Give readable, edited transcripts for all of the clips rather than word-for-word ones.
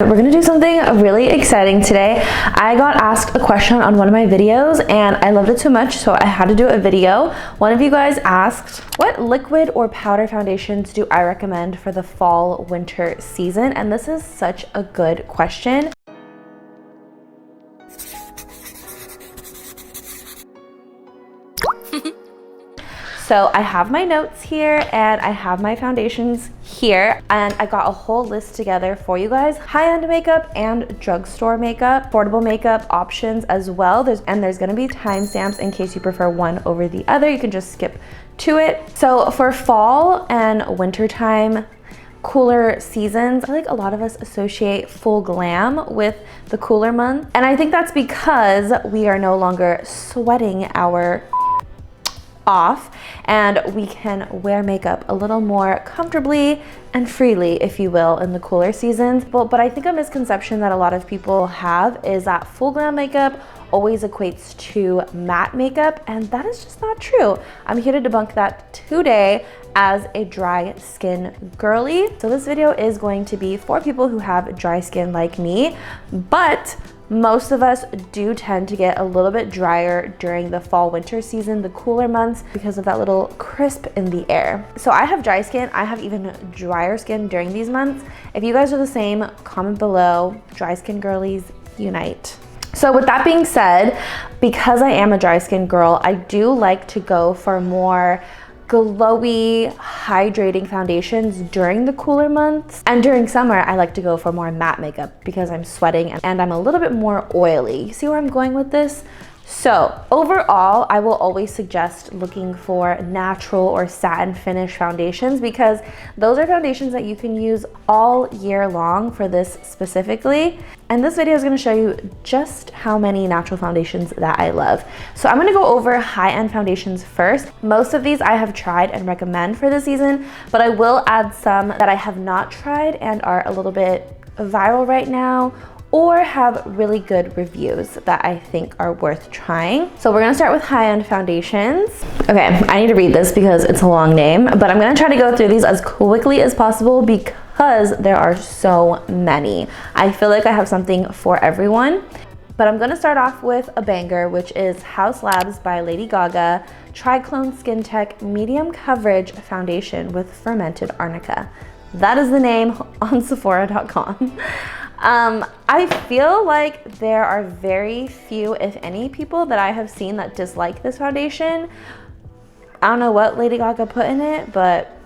We're gonna do something really exciting today. I got asked a question on one of my videos and I loved it so much, so I had to do a video. One of you guys asked, what liquid or powder foundations do I recommend for the fall winter season? And this is such a good question. So I have my notes here and I have my foundations here, and I got a whole list together for you guys. High-end makeup and drugstore makeup, affordable makeup options as well. There's gonna be timestamps in case you prefer one over the other. You can just skip to it. So for fall and wintertime, cooler seasons, I feel like a lot of us associate full glam with the cooler months. And I think that's because we are no longer sweating our off and we can wear makeup a little more comfortably and freely, if you will, in the cooler seasons. But I think a misconception that a lot of people have is that full glam makeup always equates to matte makeup, and that is just not true. I'm here to debunk that today as a dry skin girly. So this video is going to be for people who have dry skin like me, but most of us do tend to get a little bit drier during the fall winter season, the cooler months, because of that little crisp in the air. So I have dry skin. I have even drier skin during these months. If you guys are the same, comment below. Dry skin girlies unite. So with that being said, because I am a dry skin girl, I do like to go for more glowy, hydrating foundations during the cooler months. And during summer, I like to go for more matte makeup because I'm sweating and I'm a little bit more oily. You see where I'm going with this? So overall, I will always suggest looking for natural or satin finish foundations because those are foundations that you can use all year long for this specifically. And this video is going to show you just how many natural foundations that I love. So I'm going to go over high-end foundations first. Most of these I have tried and recommend for the season, but I will add some that I have not tried and are a little bit viral right now, or have really good reviews that I think are worth trying. So we're gonna start with high-end foundations. Okay, I need to read this because it's a long name, but I'm gonna try to go through these as quickly as possible because there are so many. I feel like I have something for everyone, but I'm gonna start off with a banger, which is Haus Labs by Lady Gaga Triclone Skin Tech Medium Coverage Foundation with Fermented Arnica. That is the name on Sephora.com. I feel like there are very few, if any, people that I have seen that dislike this foundation. I don't know what Lady Gaga put in it, but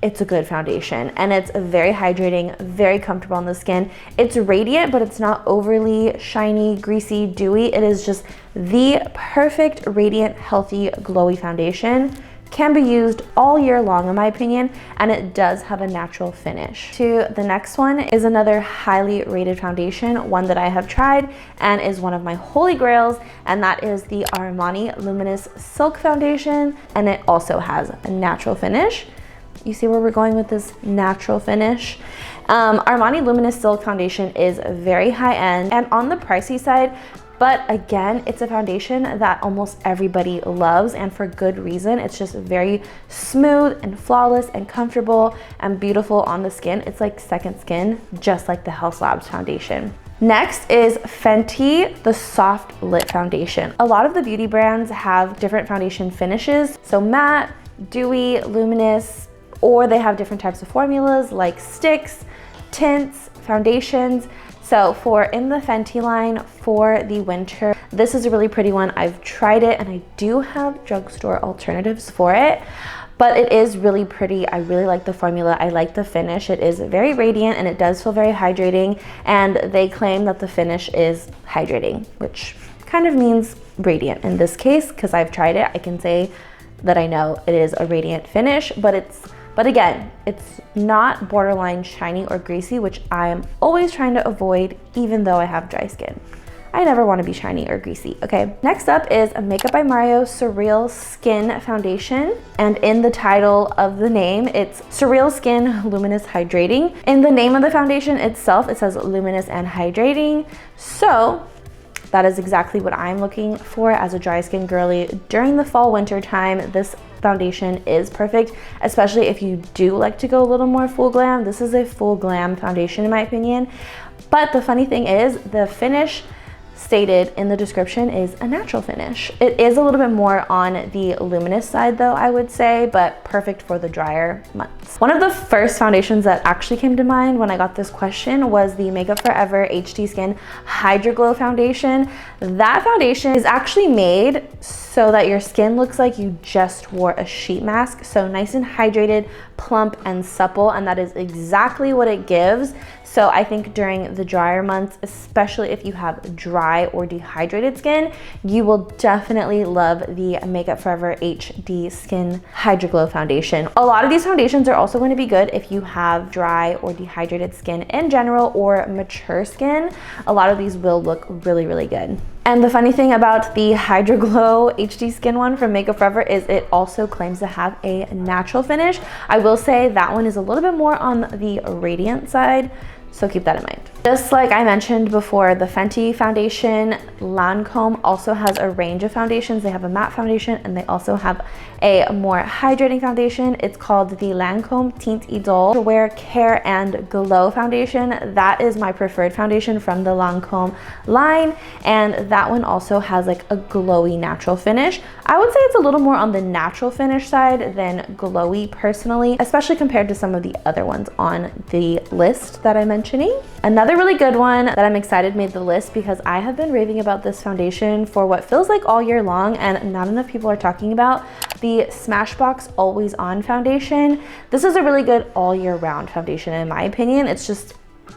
it's a good foundation and it's very hydrating, very comfortable on the skin. It's radiant, but it's not overly shiny, greasy, dewy. It is just the perfect, radiant, healthy, glowy foundation. Can be used all year long in my opinion, and it does have a natural finish. To the next one is another highly rated foundation, one that I have tried and is one of my holy grails, and that is the Armani Luminous Silk Foundation, and it also has a natural finish. You see where we're going with this natural finish? Armani Luminous Silk Foundation is very high end and on the pricey side, but again, it's a foundation that almost everybody loves, and for good reason. It's just very smooth and flawless and comfortable and beautiful on the skin. It's like second skin, just like the Haus Labs foundation. Next is Fenty, the Soft Lit Foundation. A lot of the beauty brands have different foundation finishes, so matte, dewy, luminous, or they have different types of formulas like sticks, tints, foundations. So for in the Fenty line for the winter, this is a really pretty one. I've tried it and I do have drugstore alternatives for it, but it is really pretty. I really like the formula. I like the finish. It is very radiant and it does feel very hydrating, and they claim that the finish is hydrating, which kind of means radiant in this case because I've tried it. I can say that I know it is a radiant finish, but again, it's not borderline shiny or greasy, which I am always trying to avoid even though I have dry skin. I never want to be shiny or greasy, okay? Next up is a Makeup by Mario Surreal Skin Foundation. And in the title of the name, it's Surreal Skin Luminous Hydrating. In the name of the foundation itself, it says luminous and hydrating. So that is exactly what I'm looking for as a dry skin girly during the fall winter time. This foundation is perfect, especially if you do like to go a little more full glam. This is a full glam foundation in my opinion, But the funny thing is, the finish stated in the description is a natural finish. It is a little bit more on the luminous side though, I would say, but perfect for the drier months. One of the first foundations that actually came to mind when I got this question was the Makeup Forever HD Skin Hydro Glow Foundation. That foundation is actually made so that your skin looks like you just wore a sheet mask. So nice and hydrated, plump and supple, and that is exactly what it gives. So I think during the drier months, especially if you have dry or dehydrated skin, you will definitely love the Makeup Forever HD Skin Hydro Glow Foundation. A lot of these foundations are also going to be good if you have dry or dehydrated skin in general or mature skin. A lot of these will look really, really good. And the funny thing about the Hydro Glow HD Skin one from Makeup Forever is it also claims to have a natural finish. I will say that one is a little bit more on the radiant side, so keep that in mind. Just like I mentioned before, the Fenty foundation, Lancome also has a range of foundations. They have a matte foundation and they also have a more hydrating foundation. It's called the Lancome Teint Idole Wear Care and Glow Foundation. That is my preferred foundation from the Lancome line, and that one also has like a glowy natural finish. I would say it's a little more on the natural finish side than glowy personally, especially compared to some of the other ones on the list that I'm mentioning. Another really good one that I'm excited made the list because I have been raving about this foundation for what feels like all year long and not enough people are talking about, the Smashbox Always On foundation. This is a really good all year round foundation in my opinion.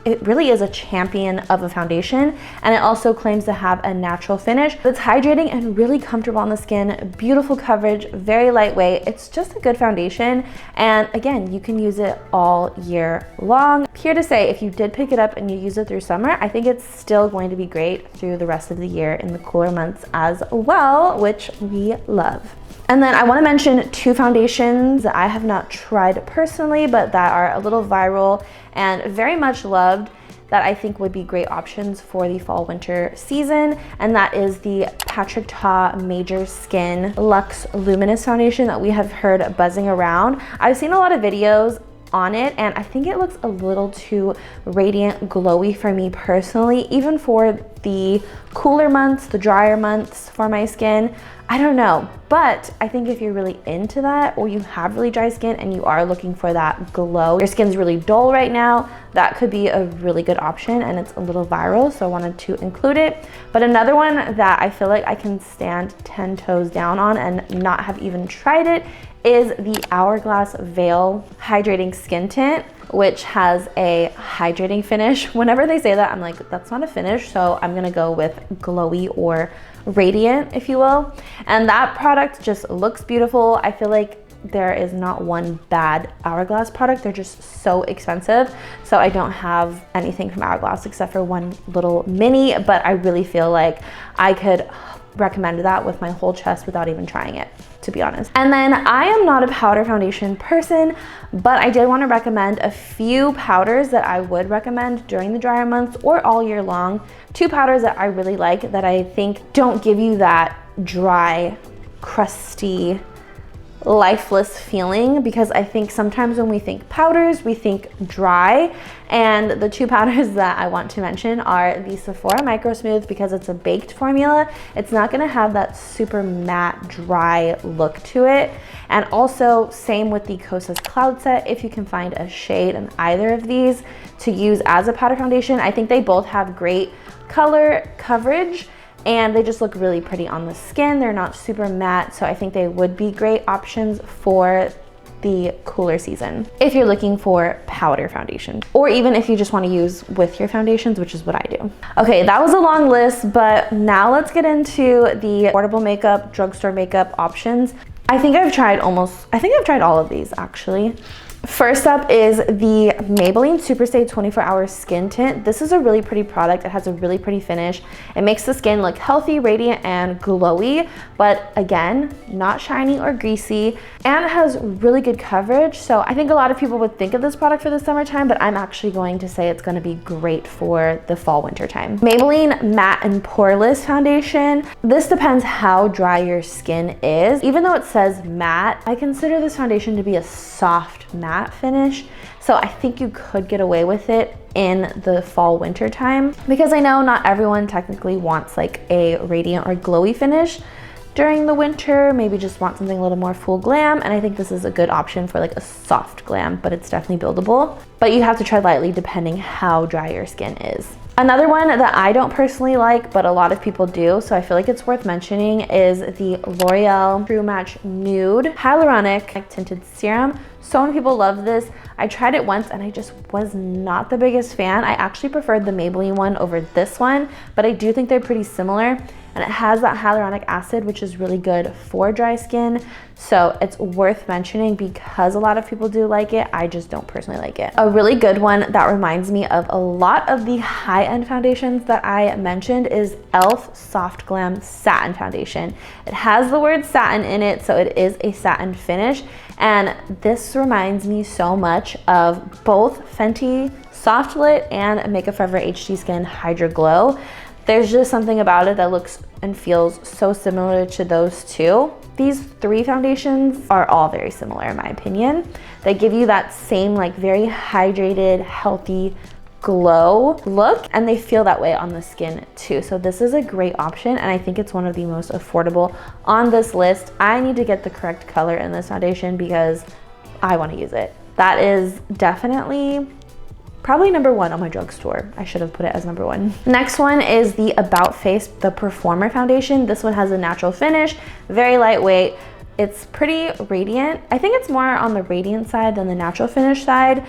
It really is a champion of a foundation, and it also claims to have a natural finish that's hydrating and really comfortable on the skin, beautiful coverage, very lightweight. It's just a good foundation, and again, you can use it all year long. Here to say, if you did pick it up and you use it through summer, I think it's still going to be great through the rest of the year in the cooler months as well, which we love. And then I want to mention two foundations that I have not tried personally, but that are a little viral and very much loved that I think would be great options for the fall winter season. And that is the Patrick Ta Major Skin Luxe Luminous Foundation that we have heard buzzing around. I've seen a lot of videos on it and I think it looks a little too radiant, glowy for me personally, even for the cooler months, the drier months for my skin. I don't know, but I think if you're really into that or you have really dry skin and you are looking for that glow, your skin's really dull right now, that could be a really good option, and it's a little viral, so I wanted to include it. But another one that I feel like I can stand 10 toes down on and not have even tried it is the Hourglass Veil Hydrating Skin Tint, which has a hydrating finish. Whenever they say that, I'm like, that's not a finish, so I'm gonna go with glowy or radiant, if you will. And that product just looks beautiful. I feel like there is not one bad Hourglass product. They're just so expensive. So I don't have anything from Hourglass except for one little mini, but I really feel like I could recommend that with my whole chest without even trying it, to be honest. And then I am not a powder foundation person, but I did want to recommend a few powders that I would recommend during the drier months or all year long. Two powders that I really like that I think don't give you that dry, crusty, lifeless feeling, because I think sometimes when we think powders, we think dry. And the two powders that I want to mention are the Sephora Micro Smooth, because it's a baked formula. It's not gonna have that super matte, dry look to it. And also same with the Kosas Cloud Set, if you can find a shade in either of these to use as a powder foundation. I think they both have great color coverage and they just look really pretty on the skin. They're not super matte, so I think they would be great options for the cooler season if you're looking for powder foundation, or even if you just want to use with your foundations, which is what I do. Okay, that was a long list, but now let's get into the affordable makeup, drugstore makeup options. I think I've tried all of these actually. First up is the Maybelline Superstay 24-Hour Skin Tint. This is a really pretty product. It has a really pretty finish. It makes the skin look healthy, radiant, and glowy, but again, not shiny or greasy, and it has really good coverage. So I think a lot of people would think of this product for the summertime, but I'm actually going to say it's gonna be great for the fall winter time. Maybelline Matte and Poreless Foundation. This depends how dry your skin is. Even though it says matte, I consider this foundation to be a soft matte finish, so I think you could get away with it in the fall winter time, because I know not everyone technically wants like a radiant or glowy finish during the winter, maybe just want something a little more full glam, and I think this is a good option for like a soft glam, but it's definitely buildable. But you have to tread lightly depending how dry your skin is. Another one that I don't personally like, but a lot of people do, so I feel like it's worth mentioning, is the L'Oreal True Match Nude Hyaluronic Tinted Serum. So many people love this. I tried it once and I just was not the biggest fan. I actually preferred the Maybelline one over this one, but I do think they're pretty similar. And it has that hyaluronic acid, which is really good for dry skin. So it's worth mentioning because a lot of people do like it. I just don't personally like it. A really good one that reminds me of a lot of the high-end foundations that I mentioned is e.l.f. Soft Glam Satin Foundation. It has the word satin in it, so it is a satin finish. And this reminds me so much of both Fenty Soft Lit and Makeup Forever HD Skin Hydra Glow. There's just something about it that looks and feels so similar to those two. These three foundations are all very similar in my opinion. They give you that same like very hydrated, healthy glow look, and they feel that way on the skin too. So this is a great option, and I think it's one of the most affordable on this list. I need to get the correct color in this foundation because I want to use it. That is definitely probably number one on my drugstore. I should have put it as number one. Next one is the About Face, the Performer Foundation. This one has a natural finish, very lightweight. It's pretty radiant. I think it's more on the radiant side than the natural finish side.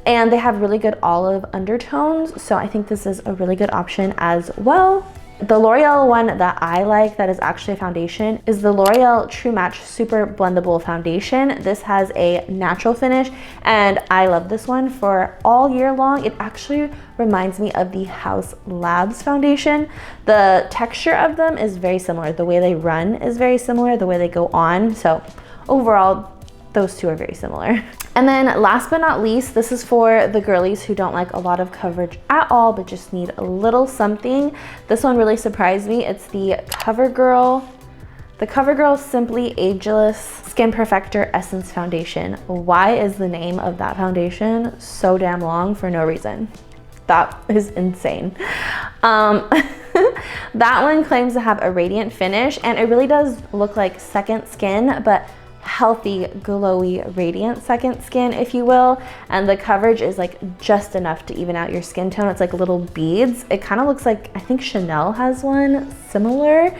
And they have really good olive undertones. So I think this is a really good option as well. The L'Oreal one that I like that is actually a foundation is the L'Oreal True Match Super Blendable Foundation. This has a natural finish and I love this one for all year long. It actually reminds me of the House Labs foundation. The texture of them is very similar. The way they run is very similar, the way they go on. So overall, those two are very similar. And then last but not least, this is for the girlies who don't like a lot of coverage at all, but just need a little something. This one really surprised me. It's the CoverGirl Simply Ageless Skin Perfector Essence Foundation. Why is the name of that foundation so damn long for no reason? That is insane. That one claims to have a radiant finish, and it really does look like second skin, but healthy, glowy, radiant second skin, if you will. And the coverage is like just enough to even out your skin tone. It's like little beads. It kind of looks like, I think Chanel has one similar.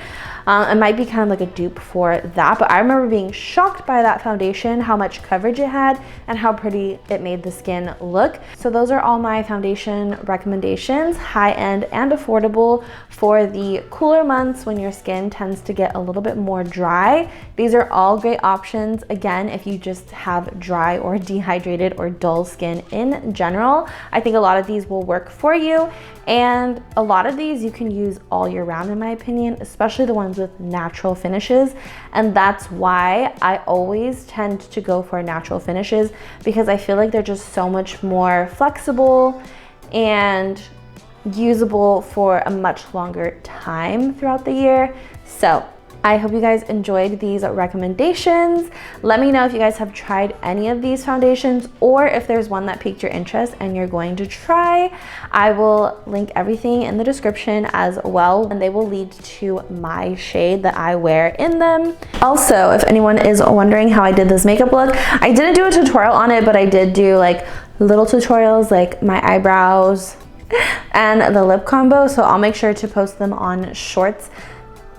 It might be kind of like a dupe for that, but I remember being shocked by that foundation, how much coverage it had and how pretty it made the skin look. So those are all my foundation recommendations, high-end and affordable for the cooler months when your skin tends to get a little bit more dry. These are all great options, again, if you just have dry or dehydrated or dull skin in general. I think a lot of these will work for you, and a lot of these you can use all year round in my opinion, especially the ones with natural finishes. And that's why I always tend to go for natural finishes, because I feel like they're just so much more flexible and usable for a much longer time throughout the year. So I hope you guys enjoyed these recommendations. Let me know if you guys have tried any of these foundations, or if there's one that piqued your interest and you're going to try. I will link everything in the description as well, and they will lead to my shade that I wear in them. Also, if anyone is wondering how I did this makeup look, I didn't do a tutorial on it, but I did do like little tutorials, like my eyebrows and the lip combo. So I'll make sure to post them on shorts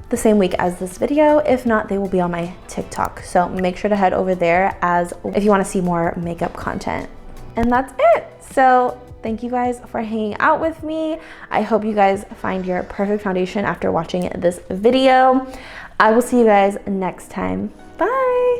the same week as this video. If not, they will be on my TikTok. So make sure to head over there as if you want to see more makeup content. And that's it. So thank you guys for hanging out with me. I hope you guys find your perfect foundation after watching this video. I will see you guys next time. Bye.